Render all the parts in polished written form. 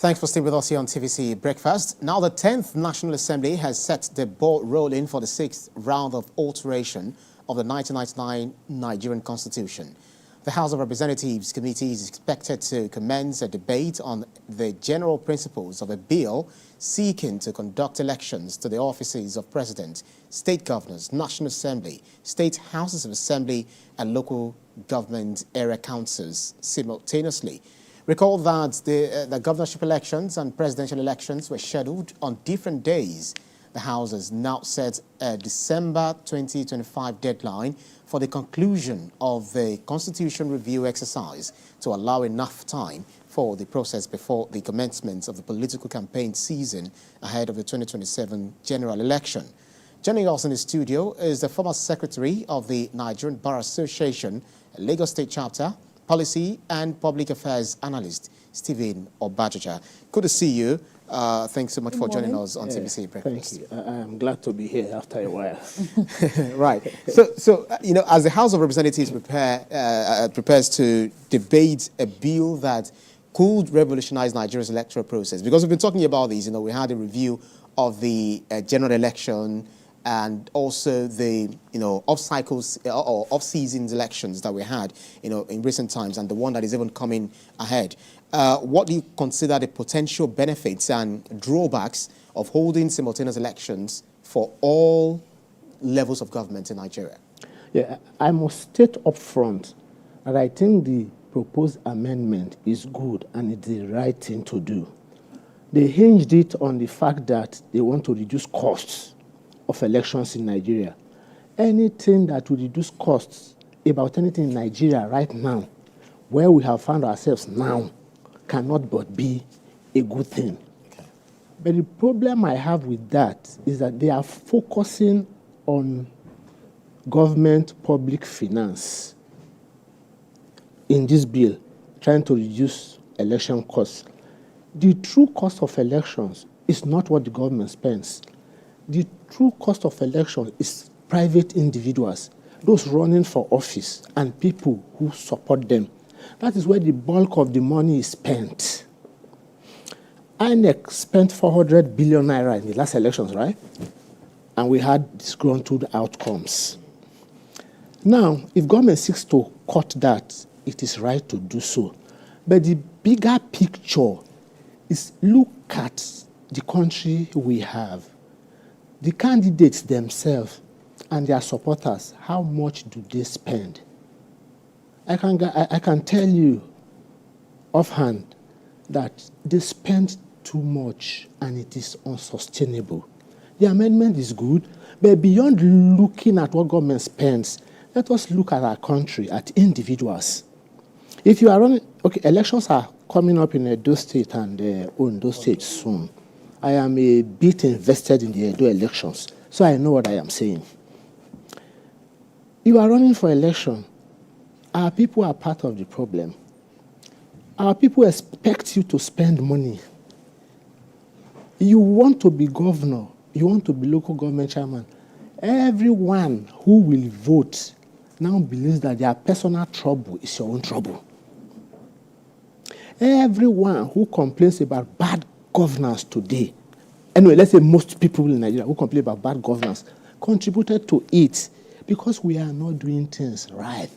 Thanks for staying with us here on TVC Breakfast. Now, the 10th National Assembly has set the ball rolling for the 6th round of alteration of the 1999 Nigerian Constitution. The House of Representatives Committee is expected to commence a debate on the general principles of a bill seeking to conduct elections to the offices of President, State Governors, National Assembly, State Houses of Assembly, and local government area councils simultaneously. Recall that the governorship elections and presidential elections were scheduled on different days. The House has now set a December 2025 deadline for the conclusion of the Constitution review exercise to allow enough time for the process before the commencement of the political campaign season ahead of the 2027 general election. Joining us in the studio is the former secretary of the Nigerian Bar Association, Lagos State Chapter, Policy and Public Affairs Analyst, Stephen Obajaja. Good to see you. Thanks so much for joining us on TVC Breakfast. Thank you. I'm glad to be here after a while. Right. So you know, as the House of Representatives prepares to debate a bill that could revolutionize Nigeria's electoral process, because we've been talking about these, you know, we had a review of the general election and also the, you know, off-cycles or off-seasons elections that we had, you know, in recent times, and the one that is even coming ahead. What do you consider the potential benefits and drawbacks of holding simultaneous elections for all levels of government in Nigeria? Yeah, I must state up front that I think the proposed amendment is good and it's the right thing to do. They hinged it on the fact that they want to reduce costs of elections in Nigeria. Anything that will reduce costs about anything in Nigeria right now, where we have found ourselves now, cannot but be a good thing. Okay. But the problem I have with that is that they are focusing on government public finance in this bill, trying to reduce election costs. The true cost of elections is not what the government spends. The true cost of election is private individuals, those running for office and people who support them. That is where the bulk of the money is spent. INEC spent 400 billion naira in the last elections, right? And we had disgruntled outcomes. Now, if government seeks to cut that, it is right to do so. But the bigger picture is look at the country we have. The candidates themselves and their supporters, how much do they spend? I can tell you offhand that they spend too much and it is unsustainable. The amendment is good, but beyond looking at what government spends, let us look at our country, at individuals. If you are running, okay, elections are coming up in Edo State and Ondo State soon. I am a bit invested in the Edo elections, so I know what I am saying. You are running for election. Our people are part of the problem. Our people expect you to spend money. You want to be governor. You want to be local government chairman. Everyone who will vote now believes that their personal trouble is your own trouble. Everyone who complains about bad governance today, anyway, let's say most people in Nigeria who complain about bad governance contributed to it because we are not doing things right.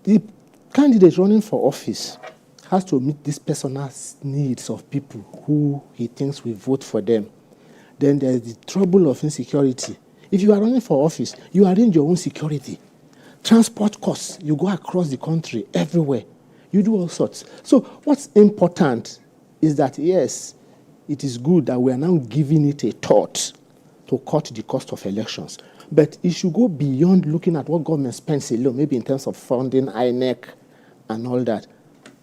The candidate running for office has to meet these personal needs of people who he thinks will vote for them. Then there's the trouble of insecurity. If you are running for office, you arrange your own security. Transport costs, you go across the country, everywhere. You do all sorts. So what's important is that, yes, it is good that we are now giving it a thought to cut the cost of elections. But it should go beyond looking at what government spends alone, maybe in terms of funding, INEC, and all that,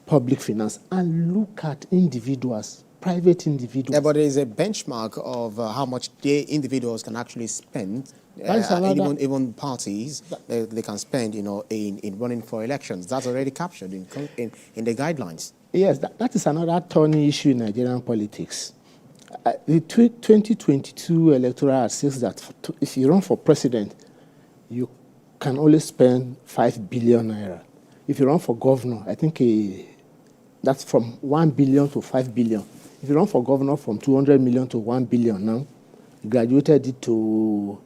public finance, and look at individuals, private individuals. Yeah, but there is a benchmark of how much the individuals can actually spend. Even parties, they can spend, you know, in running for elections. That's already captured in the guidelines. Yes, that is another thorny issue in Nigerian politics. The 2022 electoral act says that if you run for president, you can only spend 5 billion naira. If you run for governor, I think That's from 1 billion to 5 billion. If you run for governor from 200 million to 1 billion now, you graduated it to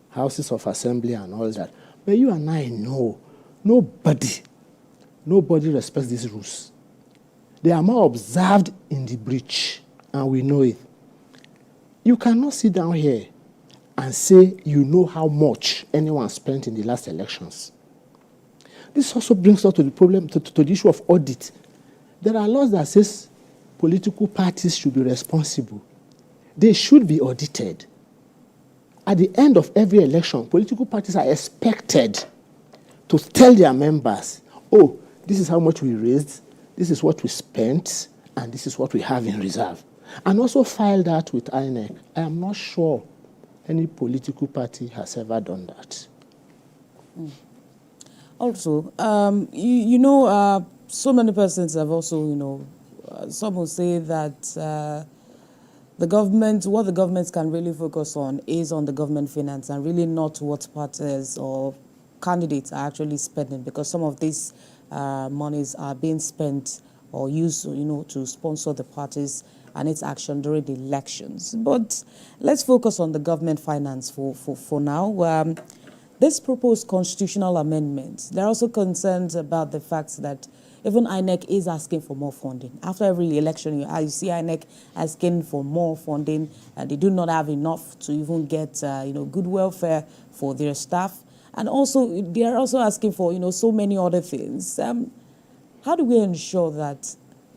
houses of assembly and all that. But you and I know, nobody respects these rules. They are more observed in the breach, and we know it. You cannot sit down here and say you know how much anyone spent in the last elections. This also brings us to the problem, to the issue of audit. There are laws that says political parties should be responsible. They should be audited. At the end of every election, political parties are expected to tell their members, oh, this is how much we raised, this is what we spent, and this is what we have in reserve. And also file that with INEC. I am not sure any political party has ever done that. Also, so many persons have also, some will say that the government, what the government can really focus on is on the government finance and really not what parties or candidates are actually spending, because some of these monies are being spent or used, to sponsor the parties and its action during the elections. But let's focus on the government finance for now. This proposed constitutional amendment, there are also concerns about the fact that even INEC is asking for more funding. After every election, you see INEC asking for more funding. They do not have enough to even get, good welfare for their staff. And also, they are also asking for, so many other things. How do we ensure that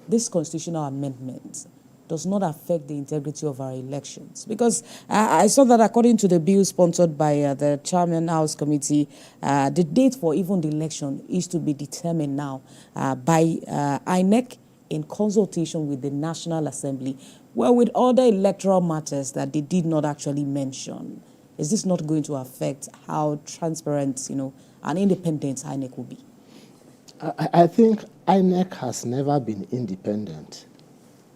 this constitutional amendment does not affect the integrity of our elections? Because I saw that according to the bill sponsored by the Chairman House Committee, the date for even the election is to be determined now by INEC in consultation with the National Assembly, well, with other electoral matters that they did not actually mention. Is this not going to affect how transparent, and independent INEC will be? I think INEC has never been independent.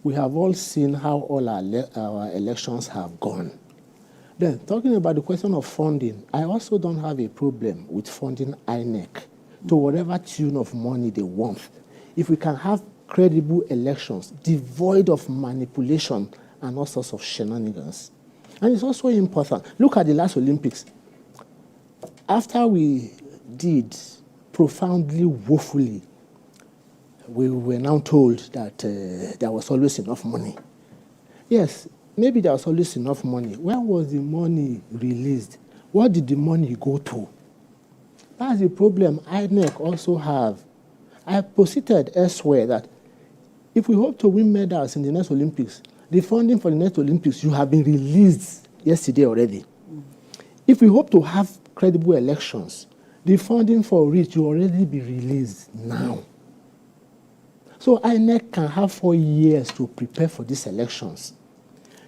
We have all seen how all our elections have gone. Then, talking about the question of funding, I also don't have a problem with funding INEC to whatever tune of money they want. If we can have credible elections devoid of manipulation and all sorts of shenanigans. And it's also important. Look at the last Olympics. After we did profoundly, woefully, we were now told that there was always enough money. Yes, maybe there was always enough money. Where was the money released? What did the money go to? That's the problem INEC also have. I have posited elsewhere that if we hope to win medals in the next Olympics, the funding for the next Olympics should have been released yesterday already. If we hope to have credible elections, the funding for it should already be released now. So INEC can have 4 years to prepare for these elections.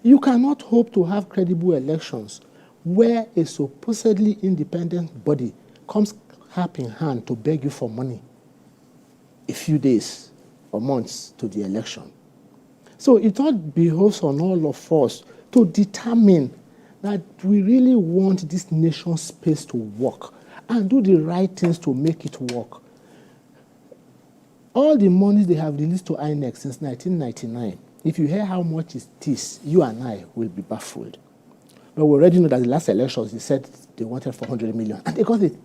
You cannot hope to have credible elections where a supposedly independent body comes cap in hand to beg you for money a few days or months to the election. So it all behoves on all of us to determine that we really want this nation space to work and do the right things to make it work. All the money they have released to INEC since 1999, if you hear how much it is, you and I will be baffled. But we already know that the last elections, they said they wanted 400 million, and they got it.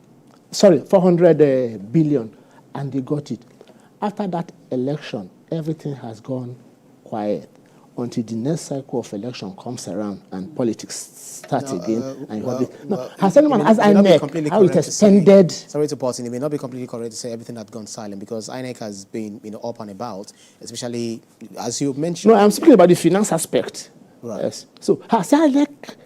Sorry, 400 billion, and they got it. After that election, everything has gone quiet until the next cycle of election comes around and politics starts again. And you have it. Has anyone asked INEC how it extended? Sorry to pause in. It may not be completely correct to say everything had gone silent because INEC has been, up and about, especially as you mentioned. No, I'm speaking about the finance aspect. Right. Yes. So has INEC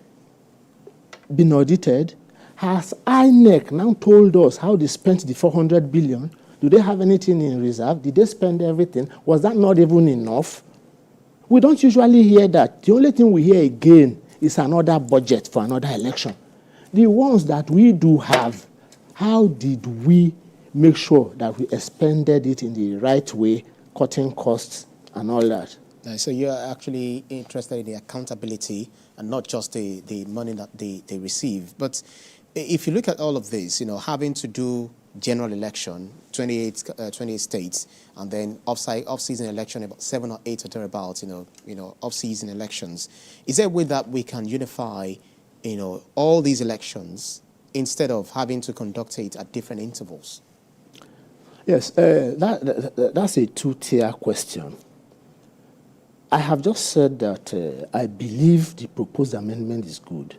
been audited? Has INEC now told us how they spent the 400 billion? Do they have anything in reserve? Did they spend everything? Was that not even enough? We don't usually hear that. The only thing we hear again is another budget for another election. The ones that we do have, how did we make sure that we expended it in the right way, cutting costs and all that? So you're actually interested in the accountability and not just the money that they receive. But if you look at all of this, having to do general election, 28 states, and then off-season election, about 7 or 8 or thereabouts, off-season elections. Is there a way that we can unify, all these elections instead of having to conduct it at different intervals? Yes, that's a two-tier question. I have just said that I believe the proposed amendment is good.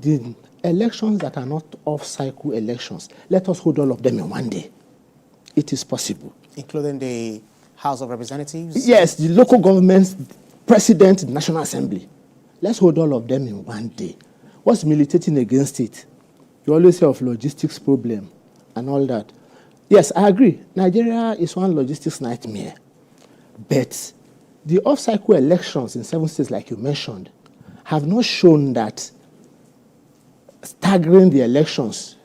The elections that are not off-cycle elections, let us hold all of them in one day. It is possible. Including the House of Representatives? Yes, the local governments, president, the National Assembly. Let's hold all of them in one day. What's militating against it? You always hear of logistics problem and all that. Yes, I agree. Nigeria is one logistics nightmare. But the off-cycle elections in 7 states, like you mentioned, have not shown that staggering the elections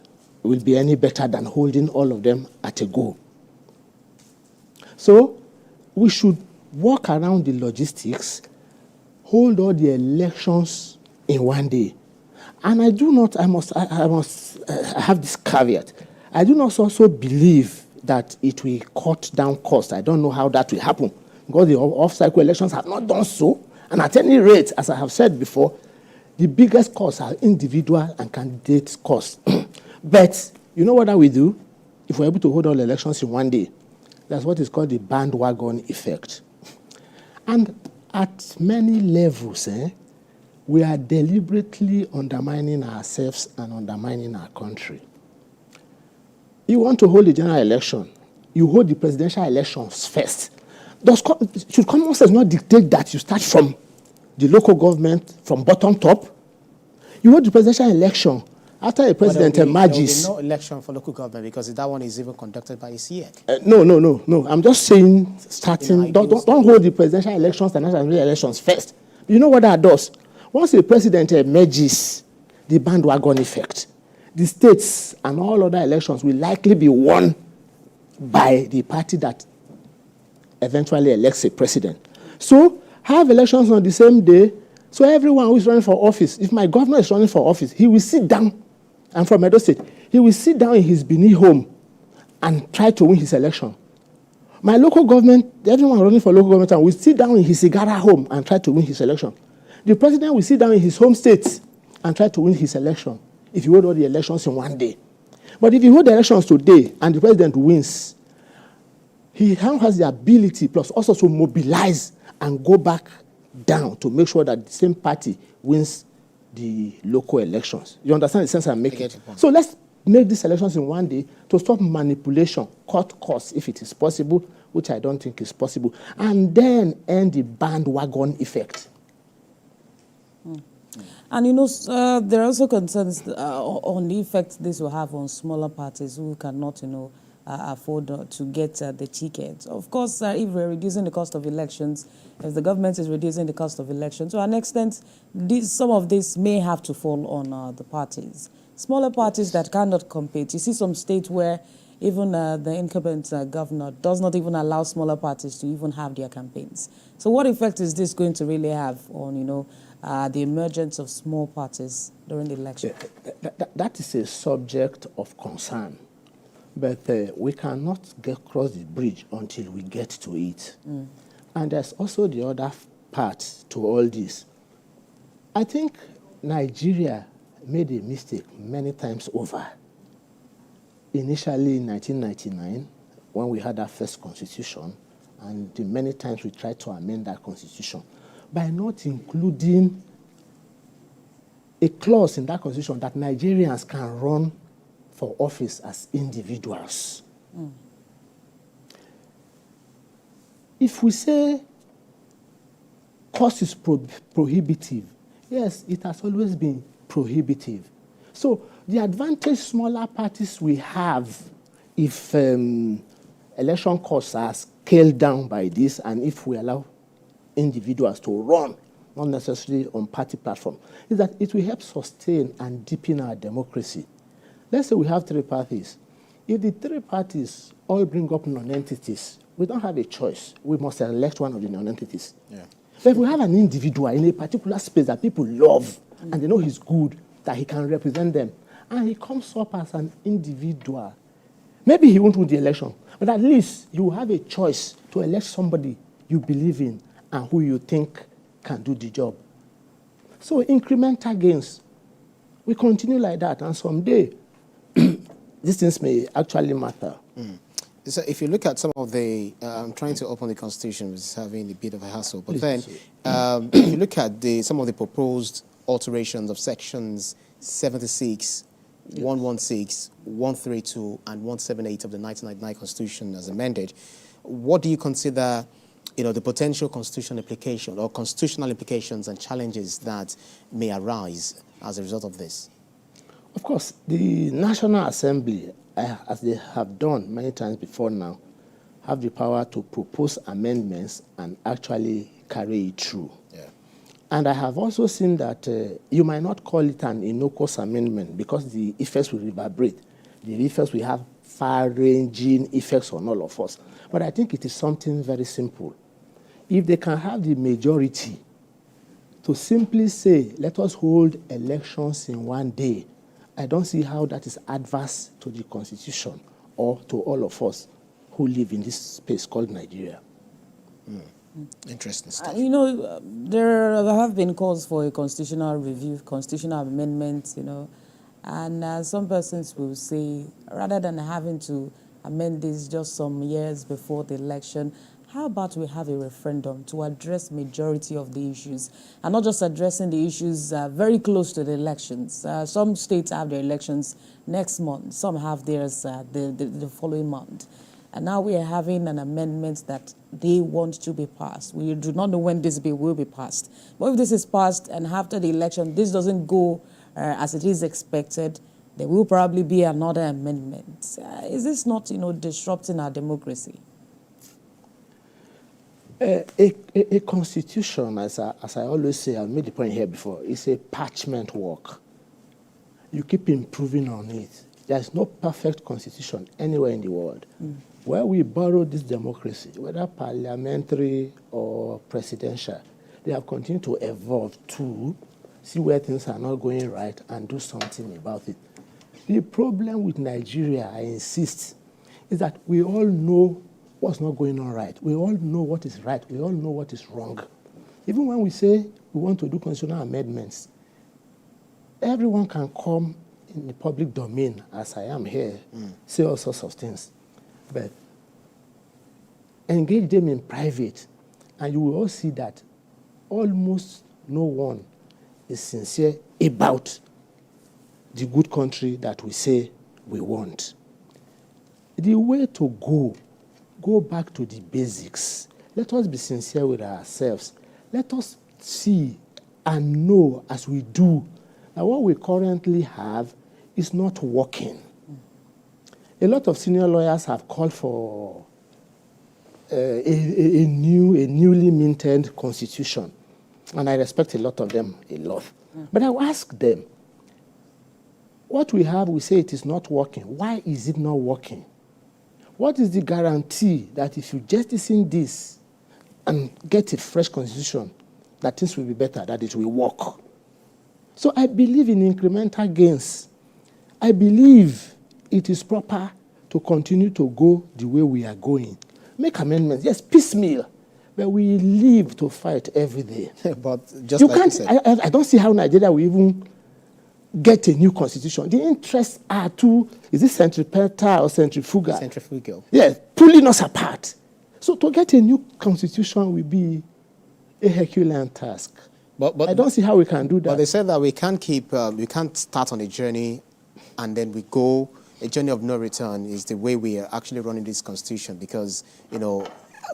will be any better than holding all of them at a go. So we should work around the logistics, hold all the elections in one day. And I must have this caveat. I do not also believe that it will cut down costs. I don't know how that will happen because the off-cycle elections have not done so. And at any rate, as I have said before, the biggest costs are individual and candidate costs. But you know what I will do? If we're able to hold all elections in one day, that's what is called the bandwagon effect. And at many levels, we are deliberately undermining ourselves and undermining our country. You want to hold a general election, you hold the presidential elections first. Should common sense not dictate that you start from the local government, from bottom top? You hold the presidential election after a president emerges. There will be no election for local government because that one is even conducted by ICEC. No. I'm just saying, starting. Don't hold the presidential elections and national elections first. You know what that does? Once a president emerges, the bandwagon effect, the states and all other elections will likely be won by the party that eventually elects a president. So have elections on the same day. So everyone who is running for office, if my governor is running for office, he will sit down. I'm from Edo State. He will sit down in his Benin home and try to win his election. My local government, everyone running for local government will sit down in his Igara home and try to win his election. The president will sit down in his home state and try to win his election if you hold all the elections in one day. But if you hold the elections today and the president wins, he has the ability plus also to mobilize and go back down to make sure that the same party wins the local elections. You understand the sense I'm making? So let's make these elections in one day to stop manipulation, cut costs if it is possible, which I don't think is possible, and then end the bandwagon effect. And there are also concerns on the effect this will have on smaller parties who cannot, afford to get the tickets. Of course, if we're reducing the cost of elections, if the government is reducing the cost of elections, to an extent, some of this may have to fall on the parties. Smaller parties that cannot compete. You see some states where even the incumbent governor does not even allow smaller parties to even have their campaigns. So what effect is this going to really have on, the emergence of small parties during the election? That is a subject of concern. But we cannot cross the bridge until we get to it. And there's also the other part to all this. I think Nigeria made a mistake many times over. Initially in 1999, when we had our first constitution, and the many times we tried to amend that constitution, by not including a clause in that constitution that Nigerians can run for office as individuals. If we say cost is prohibitive, yes, it has always been prohibitive. So the advantage smaller parties will have if election costs are scaled down by this and if we allow individuals to run, not necessarily on party platform, is that it will help sustain and deepen our democracy. Let's say we have 3 parties. If the 3 parties all bring up non-entities, we don't have a choice. We must elect one of the non-entities. Yeah. But if we have an individual in a particular space that people love and they know he's good, that he can represent them, and he comes up as an individual, Maybe he won't win the election, but at least you have a choice to elect somebody you believe in and who you think can do the job. So incremental gains, we continue like that, and someday these things may actually matter. So if you look at some of the, I'm trying to open the Constitution, which is having a bit of a hassle, but then if you look at some of the proposed alterations of sections 76, 116, 132, and 178 of the 1999 Constitution as amended, what do you consider, the potential constitutional implication or constitutional implications and challenges that may arise as a result of this? Of course, the National Assembly, as they have done many times before now, have the power to propose amendments and actually carry it through. Yeah. And I have also seen that you might not call it an innocuous amendment because the effects will reverberate. The effects will have far-ranging effects on all of us. But I think it is something very simple. If they can have the majority to simply say, let us hold elections in one day, I don't see how that is adverse to the Constitution or to all of us who live in this space called Nigeria. Interesting stuff. There have been calls for a constitutional review, constitutional amendment, and some persons will say, rather than having to amend this just some years before the election, how about we have a referendum to address majority of the issues, and not just addressing the issues very close to the elections. Some states have their elections next month, some have theirs the following month. And now we are having an amendment that they want to be passed. We do not know when this bill will be passed. But if this is passed and after the election, this doesn't go as it is expected, there will probably be another amendment. Is this not, disrupting our democracy? A constitution, as I always say, I've made the point here before, is a parchment work. You keep improving on it. There's no perfect constitution anywhere in the world. Where we borrow this democracy, whether parliamentary or presidential, they have continued to evolve to see where things are not going right and do something about it. The problem with Nigeria, I insist, is that we all know what's not going on right. We all know what is right. We all know what is wrong. Even when we say we want to do constitutional amendments, everyone can come in the public domain, as I am here, say all sorts of things. But engage them in private, and you will all see that almost no one is sincere about the good country that we say we want. The way to go back to the basics. Let us be sincere with ourselves. Let us see and know as we do that what we currently have is not working. A lot of senior lawyers have called for a newly minted constitution, and I respect a lot of them a lot. But I will ask them, what we have, we say it is not working. Why is it not working? What is the guarantee that if you jettison this and get a fresh constitution, that things will be better, that it will work? So I believe in incremental gains. I believe it is proper to continue to go the way we are going. Make amendments, yes, piecemeal, but we live to fight every day. But just like you said, I don't see how Nigeria will even get a new constitution. The interests are too, is it centripetal or centrifugal? Centrifugal. Yes, pulling us apart. So to get a new constitution will be a Herculean task. But I don't see how we can do that. But they said that we can't we can't start on a journey and then we go, a journey of no return is the way we are actually running this constitution because,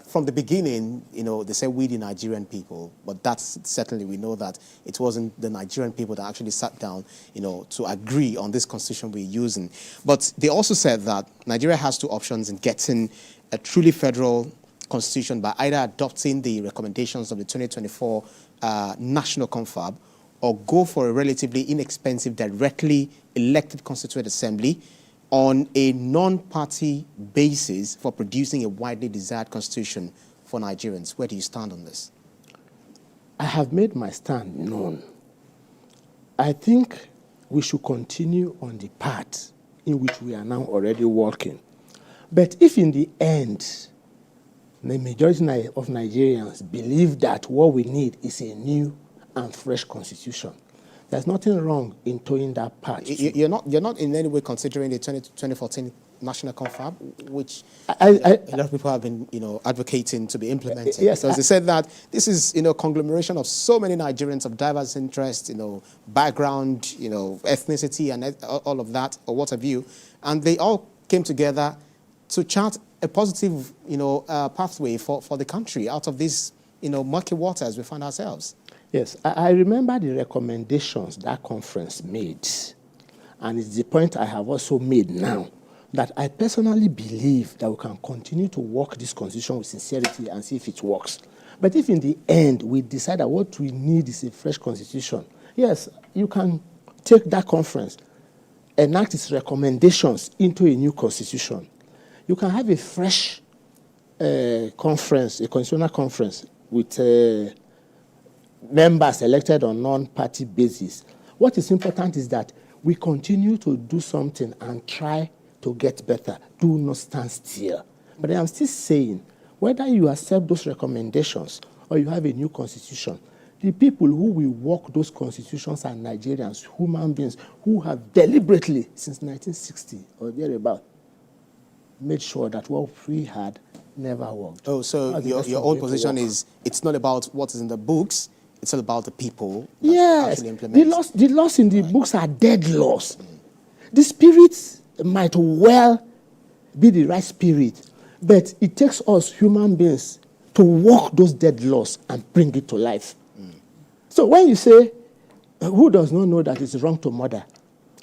from the beginning, they say we the Nigerian people, but that's certainly, we know that it wasn't the Nigerian people that actually sat down, to agree on this constitution we're using. But they also said that Nigeria has two options in getting a truly federal constitution by either adopting the recommendations of the 2024 National Confab or go for a relatively inexpensive, directly elected Constituent Assembly on a non-party basis for producing a widely desired constitution for Nigerians. Where do you stand on this? I have made my stand known. I think we should continue on the path in which we are now already walking. But if in the end, the majority of Nigerians believe that what we need is a new and fresh constitution, there's nothing wrong in towing that part. You're not in any way considering the 2014 national confab, which I a lot of people have been, advocating to be implemented. Yes, because they said that this is, conglomeration of so many Nigerians of diverse interests, background, ethnicity, and all of that, or what have you, and they all came together to chart a positive, pathway for the country out of these, murky waters we find ourselves. Yes, I remember the recommendations that conference made, and it's the point I have also made now, that I personally believe that we can continue to work this constitution with sincerity and see if it works. But if in the end we decide that what we need is a fresh constitution, yes, you can take that conference, enact its recommendations into a new constitution. You can have a fresh conference, a constitutional conference with members elected on non-party basis. What is important is that we continue to do something and try to get better. Do not stand still. But I am still saying, whether you accept those recommendations or you have a new constitution, the people who will work those constitutions are Nigerians, human beings, who have deliberately, since 1960 or thereabout, made sure that what we had never worked. Oh, so your own position is it's not about what is in the books, it's all about the people that yes, actually implement. The laws in the books are dead laws. The spirit might well be the right spirit, but it takes us human beings to walk those dead laws and bring it to life. So when you say, who does not know that it's wrong to murder?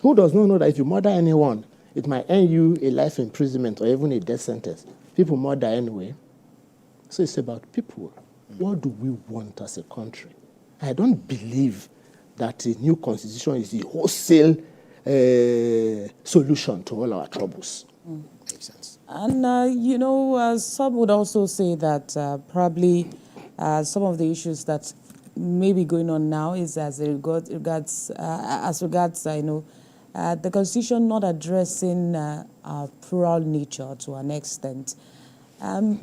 Who does not know that if you murder anyone, it might earn you a life imprisonment or even a death sentence? People murder anyway. So it's about people. What do we want as a country? I don't believe that a new constitution is the wholesale solution to all our troubles. Makes sense. And, some would also say that probably some of the issues that may be going on now is as regards the Constitution not addressing our plural nature to an extent.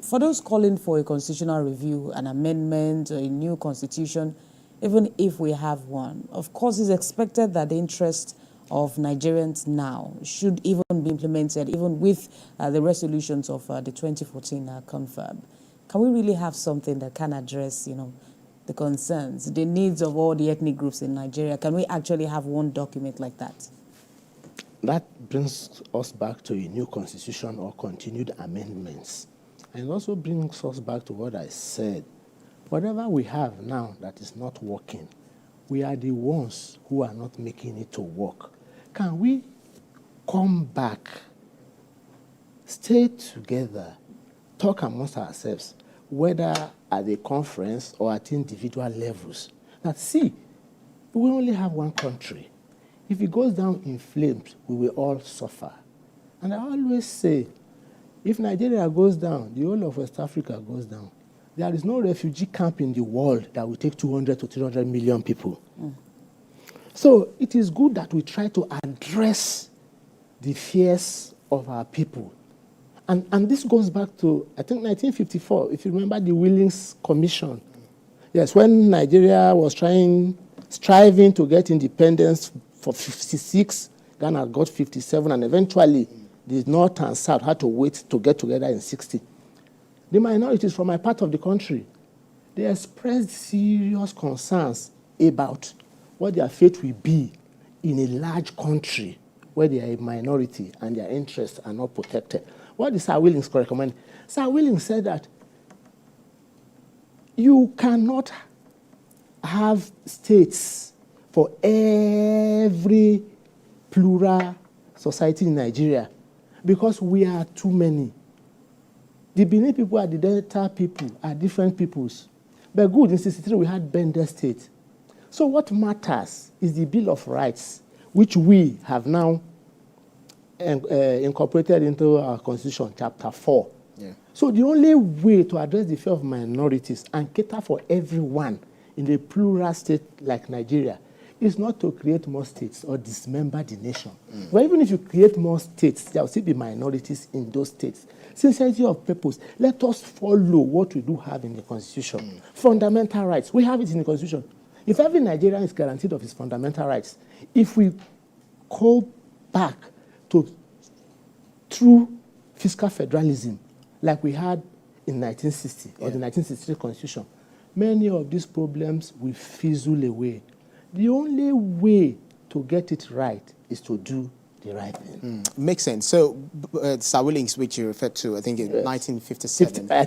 For those calling for a constitutional review, an amendment, or a new constitution, even if we have one, of course it's expected that the interest of Nigerians now should even be implemented, even with the resolutions of the 2014 confab. Can we really have something that can address, the concerns, the needs of all the ethnic groups in Nigeria? Can we actually have one document like that? That brings us back to a new constitution or continued amendments. And it also brings us back to what I said. Whatever we have now that is not working, we are the ones who are not making it to work. Can we come back, stay together, talk amongst ourselves, whether at a conference or at individual levels, that see, we only have one country. If it goes down in flames, we will all suffer. And I always say, if Nigeria goes down, the whole of West Africa goes down. There is no refugee camp in the world that will take 200 to 300 million people. So it is good that we try to address the fears of our people. And this goes back to, I think, 1954, if you remember the Willings Commission. Yes, when Nigeria was striving to get independence for 56, Ghana got 57, and eventually the North and South had to wait to get together in 60. The minorities from my part of the country, they expressed serious concerns about what their fate will be in a large country where they are a minority and their interests are not protected. What did Sir Willings recommend? Sir Willings said that you cannot have states for every plural society in Nigeria because we are too many. The Benin people and the Delta people are different peoples. But good, in 1963 we had Bender State. So what matters is the Bill of Rights, which we have now incorporated into our Constitution, Chapter 4. Yeah. So the only way to address the fear of minorities and cater for everyone in a plural state like Nigeria is not to create more states or dismember the nation. But even if you create more states, there will still be minorities in those states. Sincerity of purpose, let us follow what we do have in the Constitution. Fundamental rights, we have it in the Constitution. If every Nigerian is guaranteed of his fundamental rights, if we go back to true fiscal federalism like we had in 1960 or the 1963 Constitution, many of these problems will fizzle away. The only way to get it right is to do the right thing. Makes sense. So, Sir Willings, which you referred to, I think in 1957. I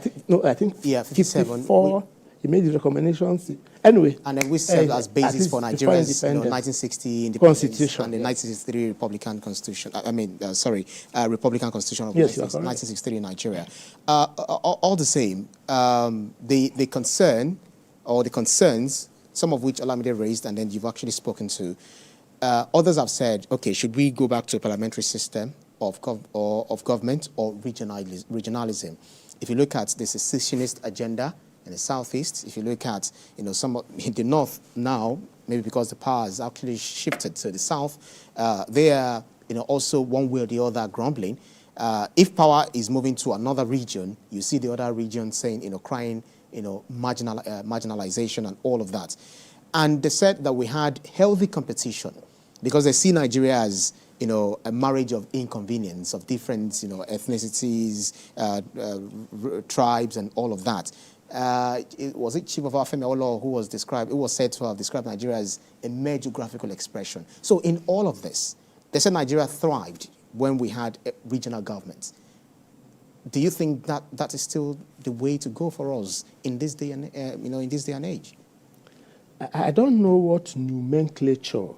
think Yeah, 57. 54, he made the recommendations. Anyway. And then we served as basis for Nigeria's 1960 independence Constitution, and the 1963 Republican Constitution. Republican Constitution of 1963 in Nigeria. All the same, the concern or the concerns, some of which Olamide raised and then you've actually spoken to, others have said, okay, should we go back to a parliamentary system of government or regionalism? If you look at the secessionist agenda in the southeast, if you look at some in the north now, maybe because the power has actually shifted to the south, they are also one way or the other grumbling. If power is moving to another region, you see the other region saying, crying, marginalization and all of that. And they said that we had healthy competition because they see Nigeria as a marriage of inconvenience of different ethnicities, tribes, and all of that. Was it Chief of Afemi Awolowo who was said to have described Nigeria as a mere geographical expression? So in all of this, they said Nigeria thrived when we had regional governments. Do you think that that is still the way to go for us in this day and in this day and age? I don't know what nomenclature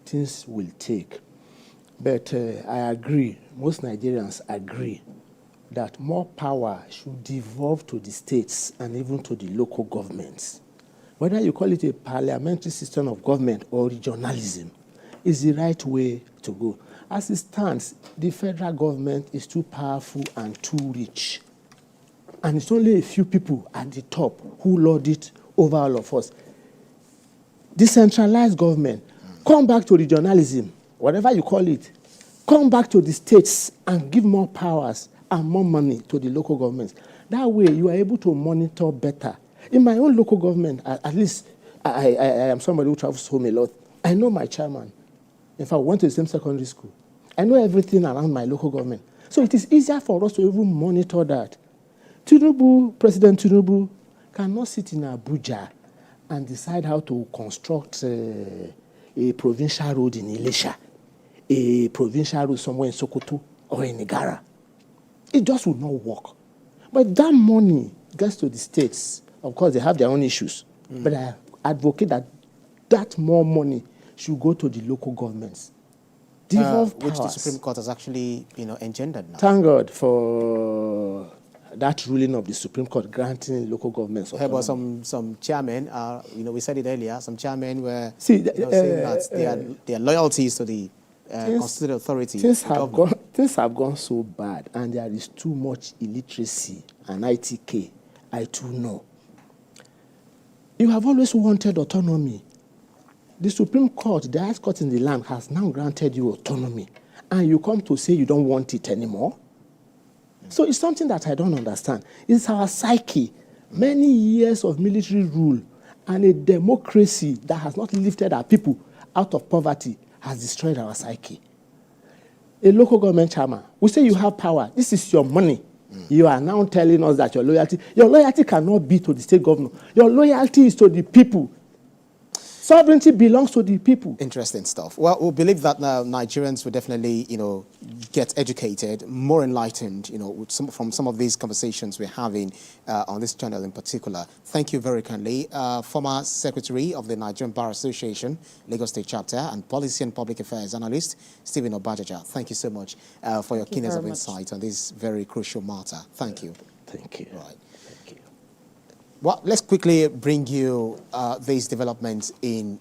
things will take, but I agree. Most Nigerians agree that more power should devolve to the states and even to the local governments. Whether you call it a parliamentary system of government or regionalism is the right way to go. As it stands, the federal government is too powerful and too rich. And it's only a few people at the top who lord it over all of us. Decentralized government, come back to regionalism, whatever you call it. Come back to the states and give more powers and more money to the local governments. That way, you are able to monitor better. In my own local government, at least I am somebody who travels home a lot. I know my chairman. In fact, we went to the same secondary school. I know everything around my local government. So it is easier for us to even monitor that. President Tinubu cannot sit in Abuja and decide how to construct a provincial road in Ilesha, a provincial road somewhere in Sokoto or in Igara. It just would not work. But that money gets to the states. Of course, they have their own issues. But I advocate that more money should go to the local governments. Which the Supreme Court has actually, engendered now. Thank God for that ruling of the Supreme Court granting local governments. How about some chairmen, we said it earlier, some chairmen were saying that their loyalties to the constituted authority. Things have gone so bad, and there is too much illiteracy and ITK. I too know. You have always wanted autonomy. The Supreme Court, the highest court in the land, has now granted you autonomy, and you come to say you don't want it anymore? So it's something that I don't understand. It's our psyche. Many years of military rule and a democracy that has not lifted our people out of poverty has destroyed our psyche. A local government chairman, we say you have power. This is your money. You are now telling us that your loyalty cannot be to the state governor. Your loyalty is to the people. Sovereignty belongs to the people. Interesting stuff. Well, we believe that Nigerians will definitely, get educated, more enlightened, from some of these conversations we're having on this channel in particular. Thank you very kindly. Former Secretary of the Nigerian Bar Association, Lagos State Chapter, and Policy and Public Affairs Analyst, Stephen Obajaja. Thank you so much for your keenness of insight on this very crucial matter. Thank you. Thank you. Right. Well, let's quickly bring you these developments in